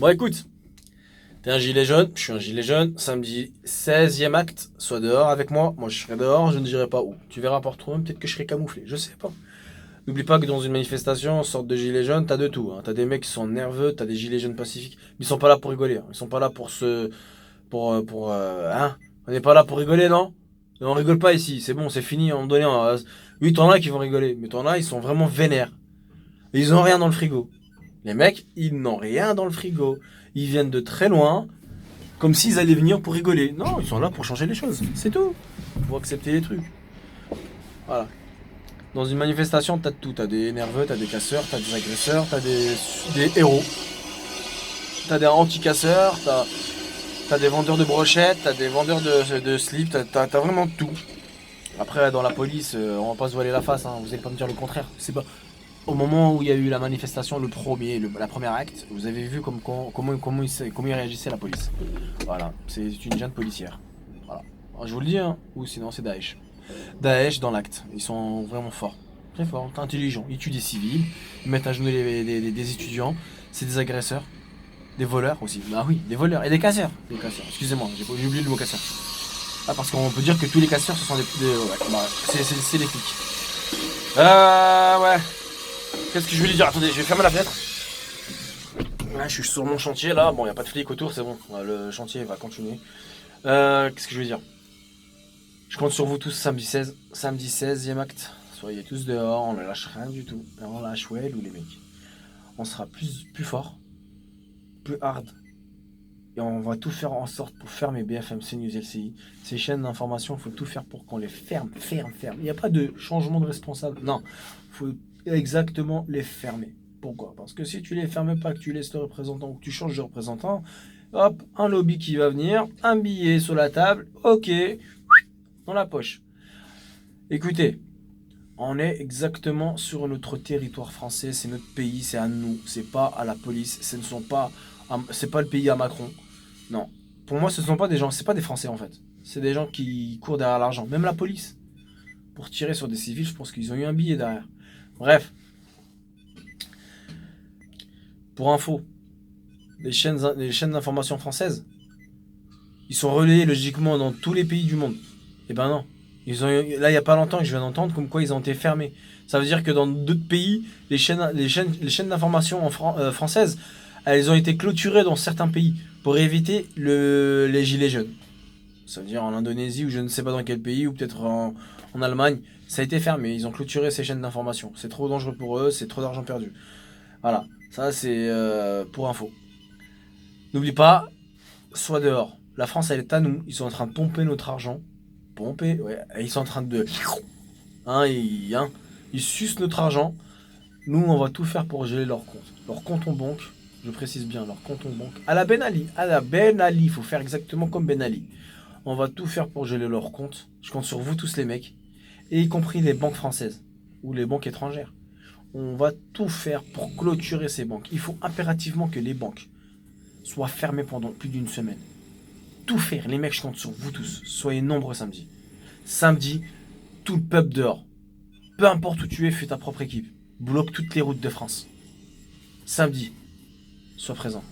Bon, écoute, t'es un gilet jaune, je suis un gilet jaune. Samedi 16e acte, sois dehors avec moi. Moi, je serai dehors, je ne dirai pas où. Tu verras par toi-même, peut-être que je serai camouflé, je sais pas. N'oublie pas que dans une manifestation, sorte de gilet jaune, t'as de tout. Hein. T'as des mecs qui sont nerveux, t'as des gilets jaunes pacifiques. Mais ils sont pas là pour rigoler. Hein. Ils sont pas là pour se. Hein. On n'est pas là pour rigoler, non? On rigole pas ici, c'est bon, c'est fini, à un moment donné. Oui, t'en as qui vont rigoler, mais t'en as, ils sont vraiment vénères. Et ils ont rien dans le frigo. Les mecs, ils n'ont rien dans le frigo. Ils viennent de très loin, comme s'ils allaient venir pour rigoler. Non, ils sont là pour changer les choses, c'est tout. Pour accepter les trucs. Voilà. Dans une manifestation, t'as de tout. T'as des nerveux, t'as des casseurs, t'as des agresseurs, t'as des héros. T'as des anti-casseurs, t'as des vendeurs de brochettes, t'as des vendeurs de slips, t'as vraiment tout. Après, dans la police, on va pas se voiler la face, hein, vous allez pas me dire le contraire. C'est pas. Au moment où il y a eu la manifestation, la première acte, vous avez vu comment il réagissait la police. Voilà, c'est une junte policière. Voilà. Alors, je vous le dis, hein, ou sinon c'est Daesh. Daesh dans l'acte, ils sont vraiment forts. Très forts, intelligents. Ils tuent des civils, ils mettent à genoux des étudiants, c'est des agresseurs, des voleurs aussi. Bah oui, des voleurs et des casseurs. Des casseurs, excusez-moi, j'ai oublié le mot casseur. Ah, parce qu'on peut dire que tous les casseurs ce sont ouais, bah, c'est des flics. Ouais. Qu'est-ce que je voulais dire? Attendez, je vais fermer la fenêtre. Ouais, je suis sur mon chantier là. Bon, il n'y a pas de flics autour, c'est bon. Le chantier va continuer. Qu'est-ce que je veux dire? Je compte sur vous tous samedi 16. Samedi 16e acte. Soyez tous dehors, on ne lâche rien du tout. On lâche ouais, ou les mecs. On sera plus fort, plus hard. Et on va tout faire en sorte pour fermer BFM, CNews, LCI. Ces chaînes d'information, il faut tout faire pour qu'on les ferme. Il n'y a pas de changement de responsable. Non, il faut exactement les fermer. Pourquoi? Parce que si tu les fermes pas, que tu laisses le représentant ou que tu changes de représentant, hop, un lobby qui va venir, un billet sur la table, ok, dans la poche. Écoutez, on est exactement sur notre territoire français, c'est notre pays, c'est à nous, c'est pas à la police, c'est pas le pays à Macron. Non. Pour moi, ce ne sont pas des gens, c'est pas des Français en fait. C'est des gens qui courent derrière l'argent. Même la police. Pour tirer sur des civils, je pense qu'ils ont eu un billet derrière. Bref. Pour info, les chaînes d'information françaises, ils sont relayés logiquement dans tous les pays du monde. Eh ben non. Là, il n'y a pas longtemps que je viens d'entendre comme quoi ils ont été fermés. Ça veut dire que dans d'autres pays, les chaînes d'information françaises, elles ont été clôturées dans certains pays pour éviter les gilets jaunes. Ça veut dire en Indonésie ou je ne sais pas dans quel pays, ou peut-être en Allemagne, ça a été fermé. Ils ont clôturé ces chaînes d'information. C'est trop dangereux pour eux, c'est trop d'argent perdu. Voilà, ça c'est pour info. N'oublie pas, sois dehors. La France, elle est à nous. Ils sont en train de pomper notre argent. Pomper, ouais. Ils sont en train de. Ils sucent notre argent. Nous, on va tout faire pour geler leur compte. Leur compte en banque, je précise bien, leur compte en banque. À la Ben Ali. À la Ben Ali. Il faut faire exactement comme Ben Ali. On va tout faire pour geler leur compte. Je compte sur vous tous les mecs. Et y compris les banques françaises. Ou les banques étrangères. On va tout faire pour clôturer ces banques. Il faut impérativement que les banques soient fermées pendant plus d'une semaine. Tout faire. Les mecs, je compte sur vous tous. Soyez nombreux samedi. Samedi, tout le peuple dehors. Peu importe où tu es, fais ta propre équipe. Bloque toutes les routes de France. Samedi, sois présent.